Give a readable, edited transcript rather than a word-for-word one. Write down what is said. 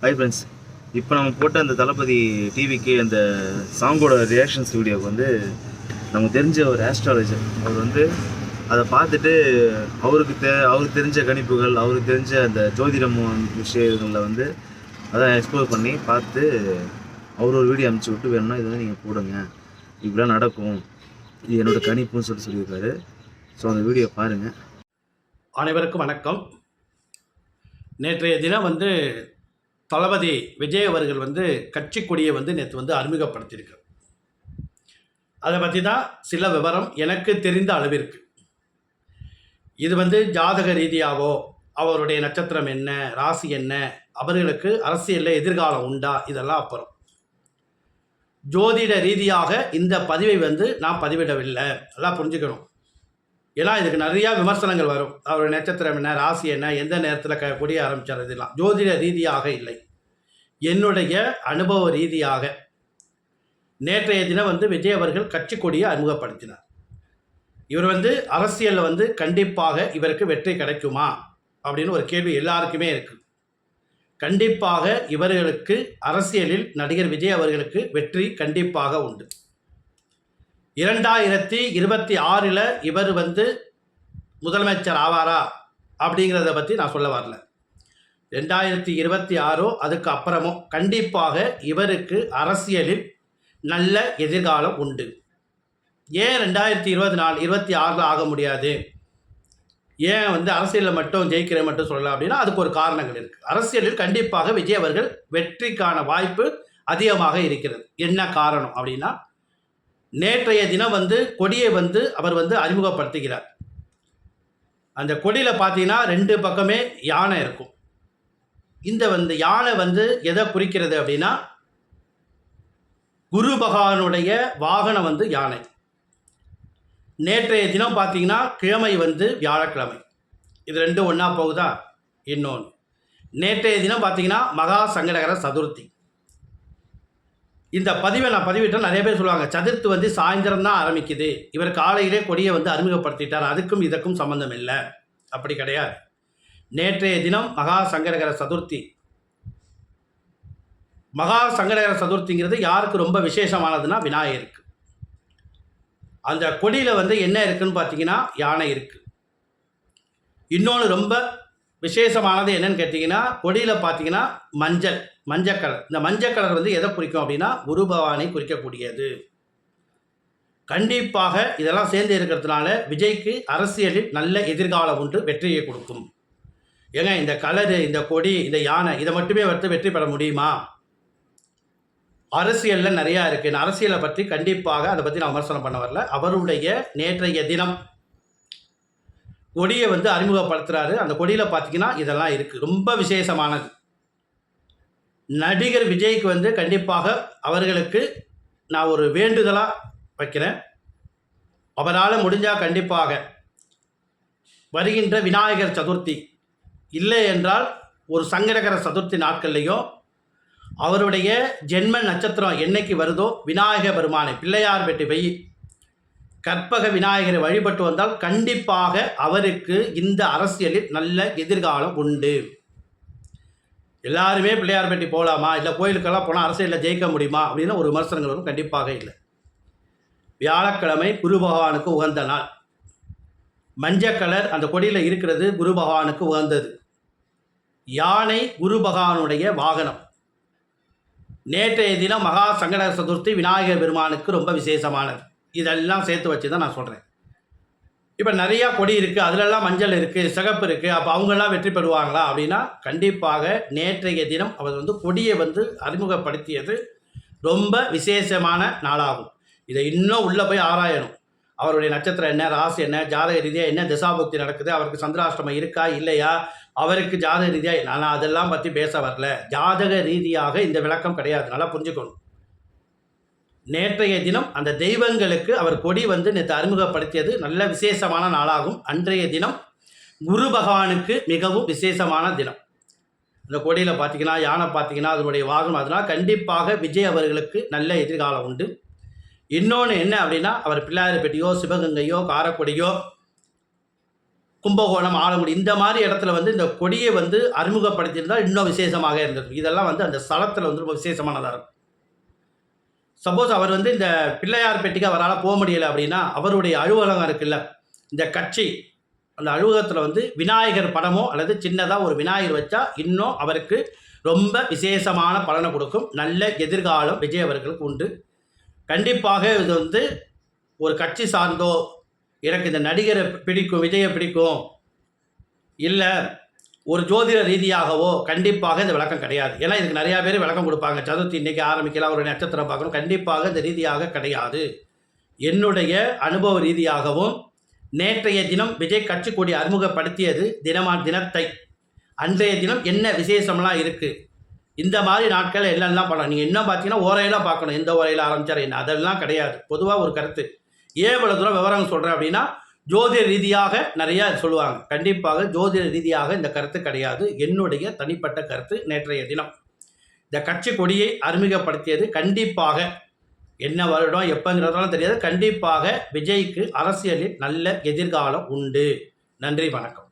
Hi friends, இப்போ நம்ம போட்ட அந்த தளபதி டிவிக்கு அந்த சாங்கோட ரியாக்ஷன்ஸ் வீடியோவுக்கு வந்து நமக்கு தெரிஞ்ச ஒரு ஆஸ்ட்ராலஜர் அவர் அதை பார்த்துட்டு அவருக்கு தெரிஞ்ச கணிப்புகள், அவருக்கு தெரிஞ்ச அந்த ஜோதிடம் விஷயங்களில் அதை எக்ஸ்ப்ளோர் பண்ணி பார்த்து அவர் ஒரு வீடியோ அனுப்பிச்சி விட்டு வேணும்னா இது நீங்கள் போடுங்க, இப்படிலாம் நடக்கும், இது என்னோடய கணிப்புன்னு சொல்லியிருக்காரு. ஸோ அந்த வீடியோ பாருங்கள். அனைவருக்கும் வணக்கம். நேற்றைய தினம் தளபதி விஜய் அவர்கள் கட்சி கொடியை நேற்று அறிமுகப்படுத்தியிருக்கார். அதை பற்றி தான் சில விவரம் எனக்கு தெரிந்த அளவிற்கு. இது ஜாதக ரீதியாகவோ, அவருடைய நட்சத்திரம் என்ன, ராசி என்ன, அவர்களுக்கு அரசியலில் எதிர்காலம் உண்டா, இதெல்லாம் அப்புறம். ஜோதிட ரீதியாக இந்த பதிவை நான் பதிவிடவில்லை, எல்லாம் புரிஞ்சுக்கணும். ஏன்னா இதுக்கு நிறையா விமர்சனங்கள் வரும். அவருடைய நட்சத்திரம் என்ன, ராசி என்ன, எந்த நேரத்தில் கொடிய ஆரம்பித்தார், இதெல்லாம் ஜோதிட ரீதியாக இல்லை, என்னுடைய அனுபவ ரீதியாக. நேற்றைய தினம் விஜய் அவர்கள் கட்சி கொடியை அறிமுகப்படுத்தினார். இவர் அரசியலில் கண்டிப்பாக இவருக்கு வெற்றி கிடைக்குமா அப்படின்னு ஒரு கேள்வி எல்லாருக்குமே இருக்குது. கண்டிப்பாக இவர்களுக்கு அரசியலில் நடிகர் விஜய் அவர்களுக்கு வெற்றி கண்டிப்பாக உண்டு. 2026 இவர் முதலமைச்சர் ஆவாரா அப்படிங்கிறத பற்றி நான் சொல்ல வரல. 2026 அதுக்கு அப்புறமும் கண்டிப்பாக இவருக்கு அரசியலில் நல்ல எதிர்காலம் உண்டு. ஏன் 2024 26 ஆக முடியாது, ஏன் அரசியலில் மட்டும் ஜெயிக்கிற மட்டும் சொல்லலாம் அப்படின்னா அதுக்கு ஒரு காரணங்கள் இருக்குது. அரசியலில் கண்டிப்பாக விஜய் அவர்கள் வெற்றிக்கான வாய்ப்பு அதிகமாக இருக்கிறது. என்ன காரணம் அப்படின்னா, நேற்றைய தினம் கொடியை அவர் அறிமுகப்படுத்துகிறார். அந்த கொடியில் பார்த்தீங்கன்னா 2 பக்கமே யானை இருக்கும். இந்த யானை எதை குறிக்கிறது அப்படின்னா, குரு பகவானுடைய வாகனம் யானை. நேற்றைய தினம் பார்த்தீங்கன்னா கிழமை வியாழக்கிழமை, இது ரெண்டும் ஒன்றா போகுதா? இன்னொன்று, நேற்றைய தினம் பார்த்தீங்கன்னா மகா சங்கடகர சதுர்த்தி. இந்த பதிவை நான் பதிவிட்டால் நிறைய பேர் சொல்லுவாங்க, சதுர்த்தி சாயந்தரம் தான் ஆரம்பிக்குது, இவர் காலையிலே கொடியை அறிமுகப்படுத்திட்டார், அதுக்கும் இதற்கும் சம்மந்தம் இல்லை. அப்படி கிடையாது. நேற்றைய தினம் மகா சங்கடகர சதுர்த்தி. மகா சங்கடகர சதுர்த்திங்கிறது யாருக்கு ரொம்ப விசேஷமானதுன்னா விநாயகருக்கு. அந்த கொடியில் என்ன இருக்குன்னு பார்த்தீங்கன்னா யானை இருக்குது. இன்னொன்று ரொம்ப விசேஷமானது என்னன்னு கேட்டிங்கன்னா, கொடியில் பார்த்தீங்கன்னா மஞ்சள் கலர். இந்த மஞ்சள் கலர் எதை குறிக்கும் அப்படின்னா குரு பகவானை குறிக்கக்கூடியது. கண்டிப்பாக இதெல்லாம் சேர்ந்து இருக்கிறதுனால விஜய்க்கு அரசியலில் நல்ல எதிர்காலம் உண்டு, வெற்றியை கொடுக்கும். ஏங்க இந்த கலரு, இந்த கொடி, இந்த யானை, இதை மட்டுமே வெற்றி பெற முடியுமா? அரசியலில் நிறையா இருக்குது. நான் அரசியலை பற்றி கண்டிப்பாக அதை பற்றி நான் விமர்சனம் பண்ண வரல. அவருடைய நேற்றைய தினம் கொடியை அறிமுகப்படுத்துகிறாரு. அந்த கொடியில் பார்த்தீங்கன்னா இதெல்லாம் இருக்குது, ரொம்ப விசேஷமானது. நடிகர் விஜய்க்கு கண்டிப்பாக அவர்களுக்கு நான் ஒரு வேண்டுதலாக வைக்கிறேன். அவரால் முடிஞ்சால் கண்டிப்பாக வருகின்ற விநாயகர் சதுர்த்தி இல்லை என்றால் ஒரு சங்கடகர சதுர்த்தி நாட்கள்லையும் அவருடைய ஜென்ம நட்சத்திரம் என்னைக்கு வருதோ விநாயக பெருமானை பிள்ளையார் பெட்டி போய் கற்பக விநாயகரை வழிபட்டு வந்தால் கண்டிப்பாக அவருக்கு இந்த அரசியலில் நல்ல எதிர்காலம் உண்டு. எல்லாருமே பிள்ளையார் பெட்டி போகலாமா, இல்லை கோயிலுக்கெல்லாம் போனால் அரசியலில் ஜெயிக்க முடியுமா அப்படின்னு ஒரு விமர்சனங்கள் வரும். கண்டிப்பாக இல்லை. வியாழக்கிழமை குரு பகவானுக்கு உகந்த நாள். மஞ்சள் கலர் அந்த கொடியில் இருக்கிறது குரு பகவானுக்கு உகந்தது. யானை குரு பகவானுடைய வாகனம். நேற்றைய தினம் மகா சங்கடகர சதுர்த்தி விநாயகர் பெருமானுக்கு ரொம்ப விசேஷமானது. இதெல்லாம் சேர்த்து வச்சு தான் நான் சொல்கிறேன். இப்போ நிறையா கொடி இருக்குது, அதிலெல்லாம் மஞ்சள் இருக்குது, சிகப்பு இருக்குது, அப்போ அவங்கெல்லாம் வெற்றி பெறுவாங்களா அப்படின்னா கண்டிப்பாக நேற்றைய தினம் அவர் கொடியை அறிமுகப்படுத்தியது ரொம்ப விசேஷமான நாளாகும். இதை இன்னும் உள்ளே போய் ஆராயணும். அவருடைய நட்சத்திரம் என்ன, ராசி என்ன, ஜாதக ரீதியாக என்ன திசாபுக்தி நடக்குது, அவருக்கு சந்திராஷ்டமம் இருக்கா இல்லையா, அவருக்கு ஜாதக ரீதியாக, நான் அதெல்லாம் பற்றி பேச வரல. ஜாதக ரீதியாக இந்த விளக்கம் கிடையாது, நல்லா புரிஞ்சுக்கணும். நேற்றைய தினம் அந்த தெய்வங்களுக்கு அவர் கொடி நேற்று அறிமுகப்படுத்தியது நல்ல விசேஷமான நாளாகும். அன்றைய தினம் குரு பகவானுக்கு மிகவும் விசேஷமான தினம். அந்த கொடியில் பார்த்தீங்கன்னா யானை பார்த்தீங்கன்னா அதனுடைய வாகனம். அதனால் கண்டிப்பாக விஜய் அவர்களுக்கு நல்ல எதிர்காலம் உண்டு. இன்னொன்று என்ன அப்படின்னா, அவர் பிள்ளையார் பெட்டியோ, சிவகங்கையோ, காரக்குடியோ, கும்பகோணம், ஆலங்குடி இந்த மாதிரி இடத்துல வந்து இந்த கொடியை வந்து அறிமுகப்படுத்தியிருந்தால் இன்னும் விசேஷமாக இருந்தது. இதெல்லாம் வந்து அந்த ஸ்தலத்தில் வந்து ரொம்ப விசேஷமானதாக இருக்கும். சப்போஸ் அவர் வந்து இந்த பிள்ளையார்பட்டிக்கு அவரால் போக முடியலை அப்படின்னா அவருடைய அலுவலகம் இருக்குல்ல, இந்த கட்சி அந்த அலுவலகத்தில் வந்து விநாயகர் படமோ அல்லது சின்னதாக ஒரு விநாயகர் வச்சா இன்னும் அவருக்கு ரொம்ப விசேஷமான பலனை கொடுக்கும். நல்ல எதிர்காலம் விஜய் அவர்களுக்கு உண்டு. கண்டிப்பாக இது வந்து ஒரு கட்சி சார்ந்தோ, எனக்கு இந்த நடிகரை பிடிக்கும், விஜயை பிடிக்கும், இல்லை ஒரு ஜோதிட ரீதியாகவோ கண்டிப்பாக இந்த விளக்கம் கிடையாது. ஏன்னா இதுக்கு நிறையா பேர் விளக்கம் கொடுப்பாங்க. சதுர்த்தி இன்றைக்கி ஆரம்பிக்கலாம், ஒரு நட்சத்திரம் பார்க்கணும். கண்டிப்பாக இந்த ரீதியாக கிடையாது. என்னுடைய அனுபவ ரீதியாகவும் நேற்றைய தினம் விஜய் கட்சி கொடி அறிமுகப்படுத்தியது தினத்தை அன்றைய தினம் என்ன விசேஷம்லாம் இருக்குது, இந்த மாதிரி நாட்கள் எல்லாம் பண்ணலாம். நீங்கள் என்ன பார்த்தீங்கன்னா ஓரையெல்லாம் பார்க்கணும், எந்த ஓரையில் ஆரம்பித்தார் என்ன, அதெல்லாம் கிடையாது. பொதுவாக ஒரு கருத்து. ஏன் இவ்வளோ தூரம் விவரம் சொல்கிறேன் அப்படின்னா ஜோதிட ரீதியாக நிறையா சொல்லுவாங்க. கண்டிப்பாக ஜோதிட ரீதியாக இந்த கருத்து கிடையாது. என்னுடைய தனிப்பட்ட கருத்து. நேற்றைய தினம் இந்த கட்சி கொடியை அறிமுகப்படுத்தியது கண்டிப்பாக என்ன வருடம் எப்போங்கிறதாலும் தெரியாது. கண்டிப்பாக விஜய்க்கு அரசியலில் நல்ல எதிர்காலம் உண்டு. நன்றி, வணக்கம்.